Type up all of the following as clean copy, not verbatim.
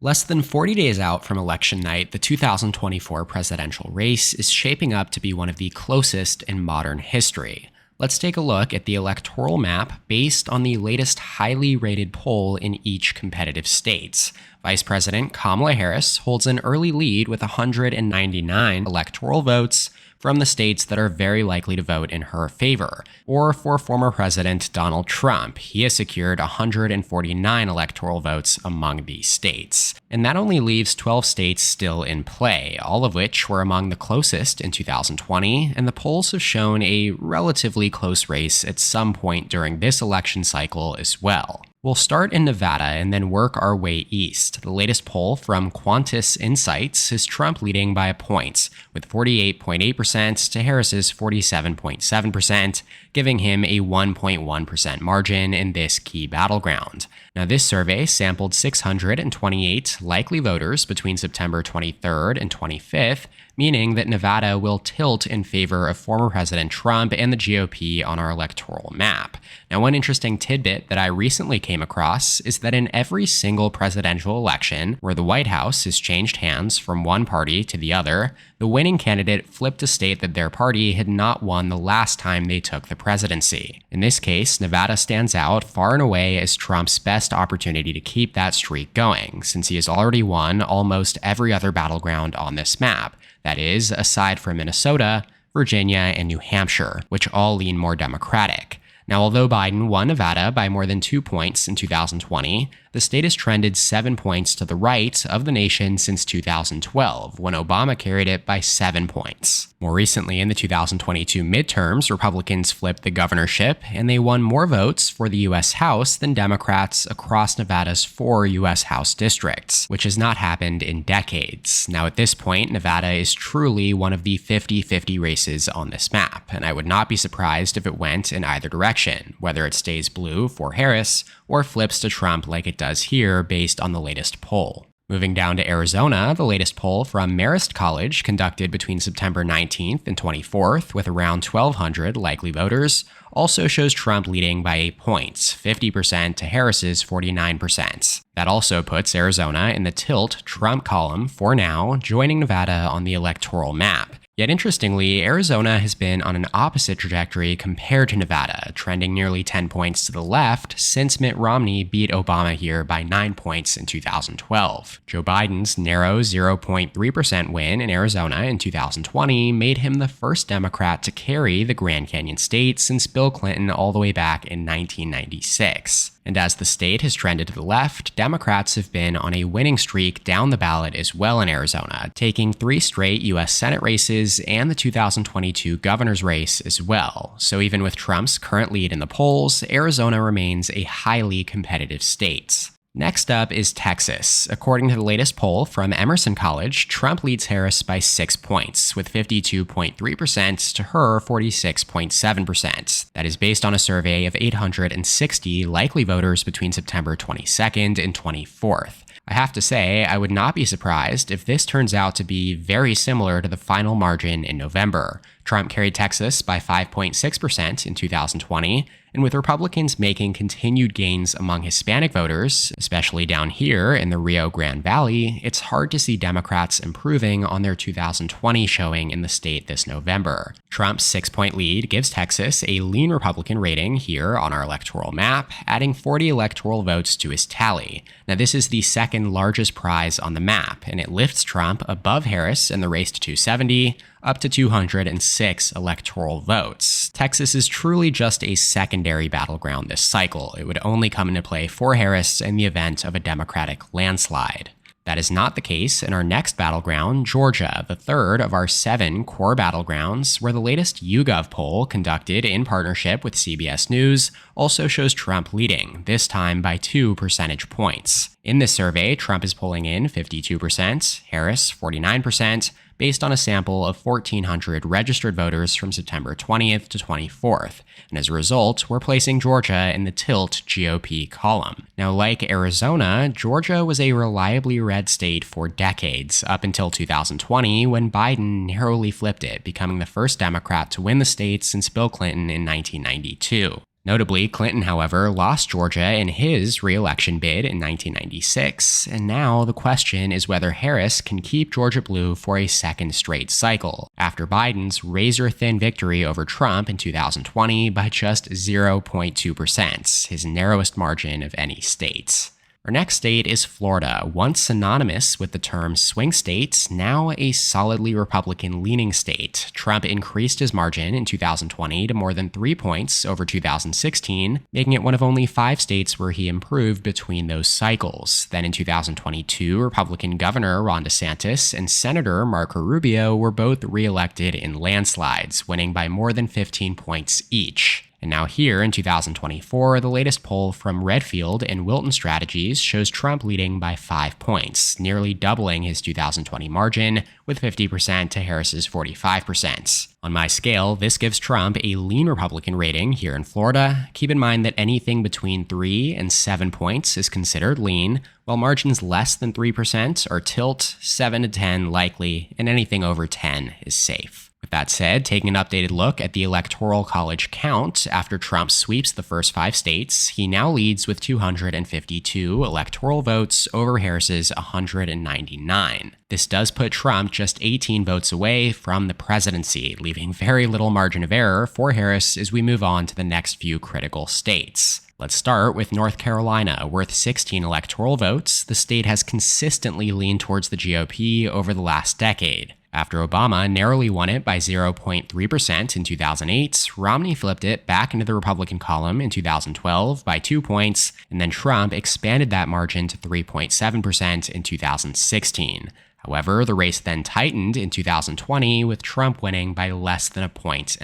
Less than 40 days out from election night, the 2024 presidential race is shaping up to be one of the closest in modern history. Let's take a look at the electoral map based on the latest highly rated poll in each competitive state. Vice President Kamala Harris holds an early lead with 199 electoral votes from the states that are very likely to vote in her favor. Or for former President Donald Trump, he has secured 149 electoral votes among these states. And that only leaves 12 states still in play, all of which were among the closest in 2020, and the polls have shown a relatively close race at some point during this election cycle as well. We'll start in Nevada and then work our way east. The latest poll from Quantis Insights is Trump leading by a point, with 48.8% to Harris's 47.7%, giving him a 1.1% margin in this key battleground. Now, this survey sampled 628 likely voters between September 23rd and 25th, meaning that Nevada will tilt in favor of former President Trump and the GOP on our electoral map. Now, one interesting tidbit that I recently came across is that in every single presidential election where the White House has changed hands from one party to the other, the winning candidate flipped to state that their party had not won the last time they took the presidency. In this case, Nevada stands out far and away as Trump's best opportunity to keep that streak going, since he has already won almost every other battleground on this map. That is, aside from Minnesota, Virginia, and New Hampshire, which all lean more Democratic. Now, although Biden won Nevada by more than 2 points in 2020, the state has trended 7 points to the right of the nation since 2012, when Obama carried it by 7 points. More recently, in the 2022 midterms, Republicans flipped the governorship, and they won more votes for the U.S. House than Democrats across Nevada's 4 U.S. House districts, which has not happened in decades. Now, at this point, Nevada is truly one of the 50-50 races on this map, and I would not be surprised if it went in either direction, whether it stays blue for Harris or flips to Trump like it does here based on the latest poll. Moving down to Arizona, the latest poll from Marist College, conducted between September 19th and 24th with around 1,200 likely voters, also shows Trump leading by 8 points, 50% to Harris's 49%. That also puts Arizona in the tilt Trump column for now, joining Nevada on the electoral map. Yet interestingly, Arizona has been on an opposite trajectory compared to Nevada, trending nearly 10 points to the left since Mitt Romney beat Obama here by 9 points in 2012. Joe Biden's narrow 0.3% win in Arizona in 2020 made him the first Democrat to carry the Grand Canyon state since Bill Clinton all the way back in 1996. And as the state has trended to the left, Democrats have been on a winning streak down the ballot as well in Arizona, taking 3 straight U.S. Senate races and the 2022 governor's race as well. So even with Trump's current lead in the polls, Arizona remains a highly competitive state. Next up is Texas. According to the latest poll from Emerson College, Trump leads Harris by 6 points, with 52.3% to her 46.7%. That is based on a survey of 860 likely voters between September 22nd and 24th. I have to say, I would not be surprised if this turns out to be very similar to the final margin in November. Trump carried Texas by 5.6% in 2020, and with Republicans making continued gains among Hispanic voters, especially down here in the Rio Grande Valley, it's hard to see Democrats improving on their 2020 showing in the state this November. Trump's 6-point lead gives Texas a lean Republican rating here on our electoral map, adding 40 electoral votes to his tally. Now, this is the second largest prize on the map, and it lifts Trump above Harris in the race to 270, up to 206 electoral votes. Texas is truly just a secondary battleground this cycle. It would only come into play for Harris in the event of a Democratic landslide. That is not the case in our next battleground, Georgia, the third of our 7 core battlegrounds, where the latest YouGov poll, conducted in partnership with CBS News, also shows Trump leading, this time by 2 percentage points. In this survey, Trump is pulling in 52%, Harris 49%, based on a sample of 1,400 registered voters from September 20th to 24th, and as a result, we're placing Georgia in the tilt GOP column. Now, like Arizona, Georgia was a reliably red state for decades, up until 2020, when Biden narrowly flipped it, becoming the first Democrat to win the state since Bill Clinton in 1992. Notably, Clinton, however, lost Georgia in his re-election bid in 1996, and now the question is whether Harris can keep Georgia blue for a second straight cycle, after Biden's razor-thin victory over Trump in 2020 by just 0.2%, his narrowest margin of any state. Our next state is Florida, once synonymous with the term swing state, now a solidly Republican-leaning state. Trump increased his margin in 2020 to more than 3 points over 2016, making it one of only 5 states where he improved between those cycles. Then in 2022, Republican Governor Ron DeSantis and Senator Marco Rubio were both re-elected in landslides, winning by more than 15 points each. And now here in 2024, the latest poll from Redfield and Wilton Strategies shows Trump leading by 5 points, nearly doubling his 2020 margin, with 50% to Harris's 45%. On my scale, this gives Trump a lean Republican rating here in Florida. Keep in mind that anything between 3 and 7 points is considered lean, while margins less than 3% are tilt, 7 to 10 likely, and anything over 10 is safe. With that said, taking an updated look at the Electoral College count, after Trump sweeps the first 5 states, he now leads with 252 electoral votes over Harris's 199. This does put Trump just 18 votes away from the presidency, leaving very little margin of error for Harris as we move on to the next few critical states. Let's start with North Carolina. Worth 16 electoral votes, the state has consistently leaned towards the GOP over the last decade. After Obama narrowly won it by 0.3% in 2008, Romney flipped it back into the Republican column in 2012 by 2 points, and then Trump expanded that margin to 3.7% in 2016. However, the race then tightened in 2020, with Trump winning by less than 1.5 points.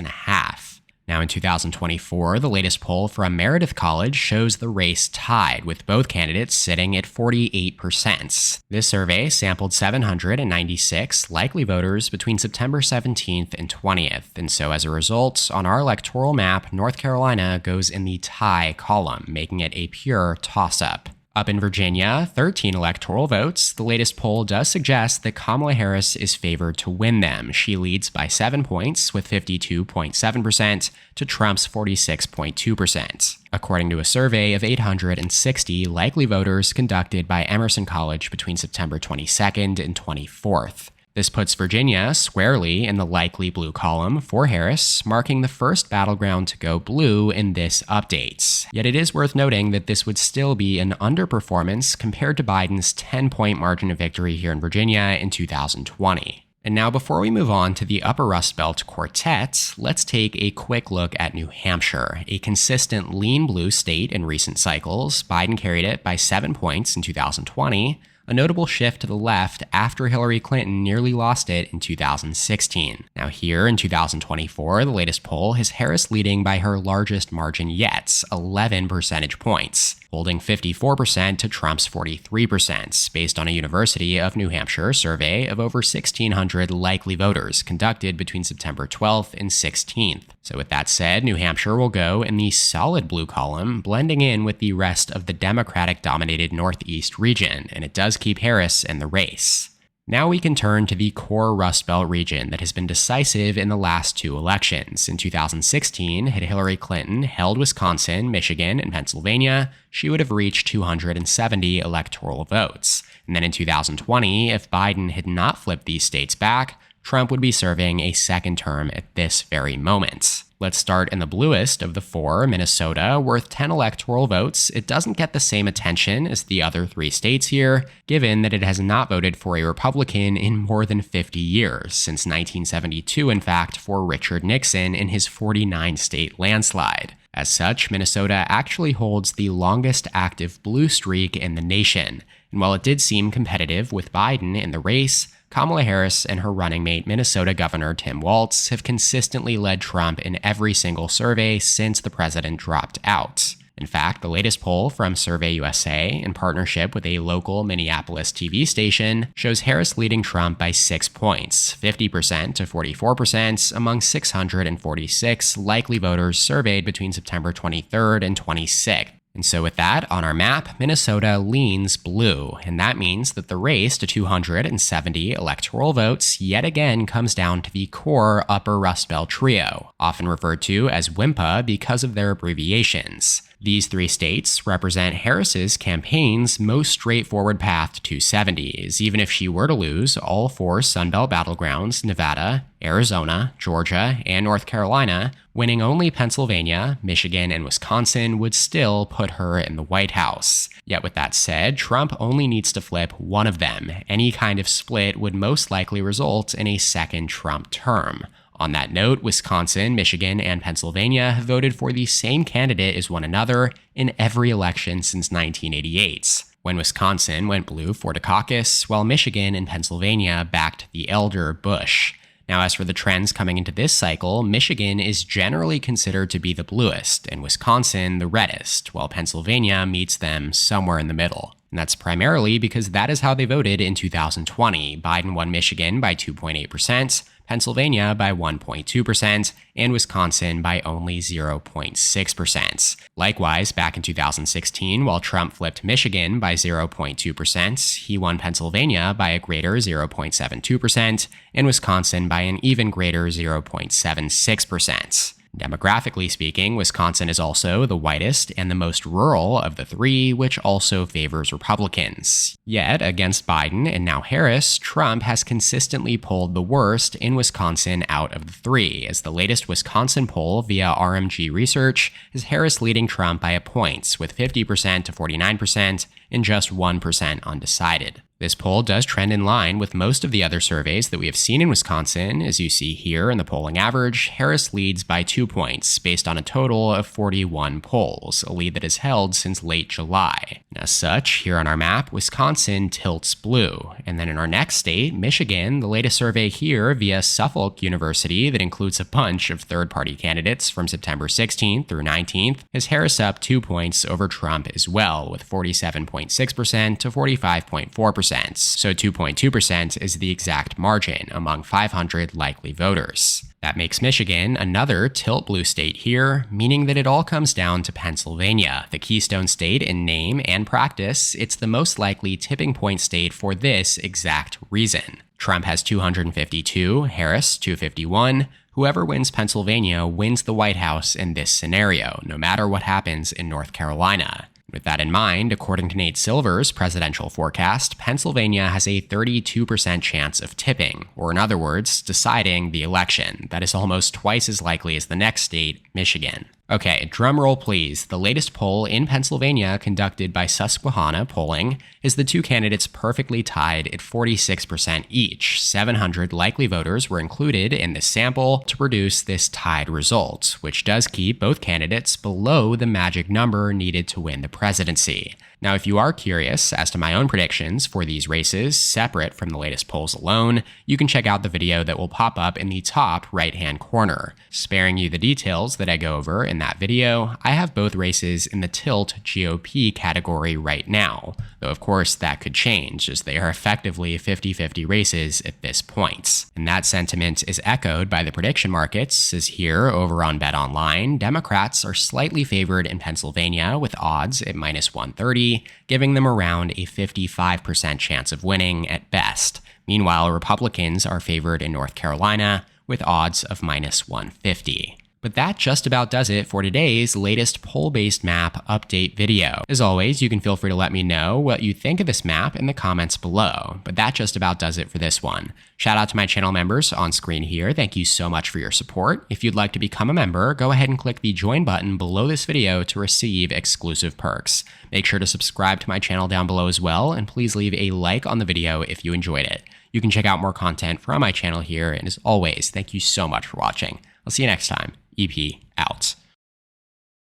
Now in 2024, the latest poll from Meredith College shows the race tied, with both candidates sitting at 48%. This survey sampled 796 likely voters between September 17th and 20th, and so as a result, on our electoral map, North Carolina goes in the tie column, making it a pure toss-up. Up in Virginia, 13 electoral votes. The latest poll does suggest that Kamala Harris is favored to win them. She leads by 7 points with 52.7% to Trump's 46.2%. According to a survey of 860 likely voters conducted by Emerson College between September 22nd and 24th. This puts Virginia squarely in the likely blue column for Harris, marking the first battleground to go blue in this update. Yet it is worth noting that this would still be an underperformance compared to Biden's 10-point margin of victory here in Virginia in 2020. And now before we move on to the Upper Rust Belt Quartet, let's take a quick look at New Hampshire, a consistent lean blue state in recent cycles. Biden carried it by 7 points in 2020. A notable shift to the left after Hillary Clinton nearly lost it in 2016. Now here in 2024, the latest poll has Harris leading by her largest margin yet, 11 percentage points, holding 54% to Trump's 43%, based on a University of New Hampshire survey of over 1,600 likely voters conducted between September 12th and 16th. So with that said, New Hampshire will go in the solid blue column, blending in with the rest of the Democratic-dominated Northeast region, and it does keep Harris in the race. Now we can turn to the core Rust Belt region that has been decisive in the last 2 elections. In 2016, had Hillary Clinton held Wisconsin, Michigan, and Pennsylvania, she would have reached 270 electoral votes. And then in 2020, if Biden had not flipped these states back, Trump would be serving a second term at this very moment. Let's start in the bluest of the 4, Minnesota, worth 10 electoral votes. It doesn't get the same attention as the other 3 states here, given that it has not voted for a Republican in more than 50 years, since 1972, in fact, for Richard Nixon in his 49-state landslide. As such, Minnesota actually holds the longest active blue streak in the nation. And while it did seem competitive with Biden in the race, Kamala Harris and her running mate, Minnesota Governor Tim Walz, have consistently led Trump in every single survey since the president dropped out. In fact, the latest poll from Survey USA, in partnership with a local Minneapolis TV station, shows Harris leading Trump by 6 points, 50% to 44%, among 646 likely voters surveyed between September 23rd and 26th. And so with that, on our map, Minnesota leans blue, and that means that the race to 270 electoral votes yet again comes down to the core Upper Rust Belt trio, often referred to as WIMPA because of their abbreviations. These three states represent Harris's campaign's most straightforward path to 270, even if she were to lose all four Sunbelt battlegrounds, Nevada, Arizona, Georgia, and North Carolina. Winning only Pennsylvania, Michigan, and Wisconsin would still put her in the White House. Yet with that said, Trump only needs to flip one of them. Any kind of split would most likely result in a second Trump term. On that note, Wisconsin, Michigan, and Pennsylvania have voted for the same candidate as one another in every election since 1988, when Wisconsin went blue for Dukakis, while Michigan and Pennsylvania backed the elder Bush. Now, as for the trends coming into this cycle, Michigan is generally considered to be the bluest, and Wisconsin the reddest, while Pennsylvania meets them somewhere in the middle. And that's primarily because that is how they voted in 2020. Biden won Michigan by 2.8%, Pennsylvania by 1.2%, and Wisconsin by only 0.6%. Likewise, back in 2016, while Trump flipped Michigan by 0.2%, he won Pennsylvania by a greater 0.72%, and Wisconsin by an even greater 0.76%. Demographically speaking, Wisconsin is also the whitest and the most rural of the three, which also favors Republicans. Yet, against Biden and now Harris, Trump has consistently pulled the worst in Wisconsin out of the three, as the latest Wisconsin poll via RMG Research has Harris leading Trump by a point, with 50% to 49% and just 1% undecided. This poll does trend in line with most of the other surveys that we have seen in Wisconsin. As you see here in the polling average, Harris leads by 2 points based on a total of 41 polls, a lead that is held since late July. And as such, here on our map, Wisconsin tilts blue. And then in our next state, Michigan, the latest survey here via Suffolk University that includes a bunch of third-party candidates from September 16th through 19th, has Harris up 2 points over Trump as well, with 47.6% to 45.4%. So 2.2% is the exact margin among 500 likely voters. That makes Michigan another tilt blue state here, meaning that it all comes down to Pennsylvania, the keystone state in name and practice. It's the most likely tipping point state for this exact reason. Trump has 252, Harris 251. Whoever wins Pennsylvania wins the White House in this scenario, no matter what happens in North Carolina. With that in mind, according to Nate Silver's presidential forecast, Pennsylvania has a 32% chance of tipping, or in other words, deciding the election. That is almost twice as likely as the next state, Michigan. Okay, drumroll please. The latest poll in Pennsylvania conducted by Susquehanna Polling is the two candidates perfectly tied at 46% each. 700 likely voters were included in this sample to produce this tied result, which does keep both candidates below the magic number needed to win the presidency. Now, if you are curious as to my own predictions for these races, separate from the latest polls alone, you can check out the video that will pop up in the top right-hand corner. Sparing you the details that I go over in that video, I have both races in the tilt GOP category right now, though of course that could change as they are effectively 50-50 races at this point. And that sentiment is echoed by the prediction markets, as here over on BetOnline, Democrats are slightly favored in Pennsylvania with odds at -130, giving them around a 55% chance of winning at best. Meanwhile, Republicans are favored in North Carolina with odds of -150. But that just about does it for today's latest poll-based map update video. As always, you can feel free to let me know what you think of this map in the comments below. But that just about does it for this one. Shout out to my channel members on screen here. Thank you so much for your support. If you'd like to become a member, go ahead and click the join button below this video to receive exclusive perks. Make sure to subscribe to my channel down below as well, and please leave a like on the video if you enjoyed it. You can check out more content from my channel here, and as always, thank you so much for watching. I'll see you next time. EP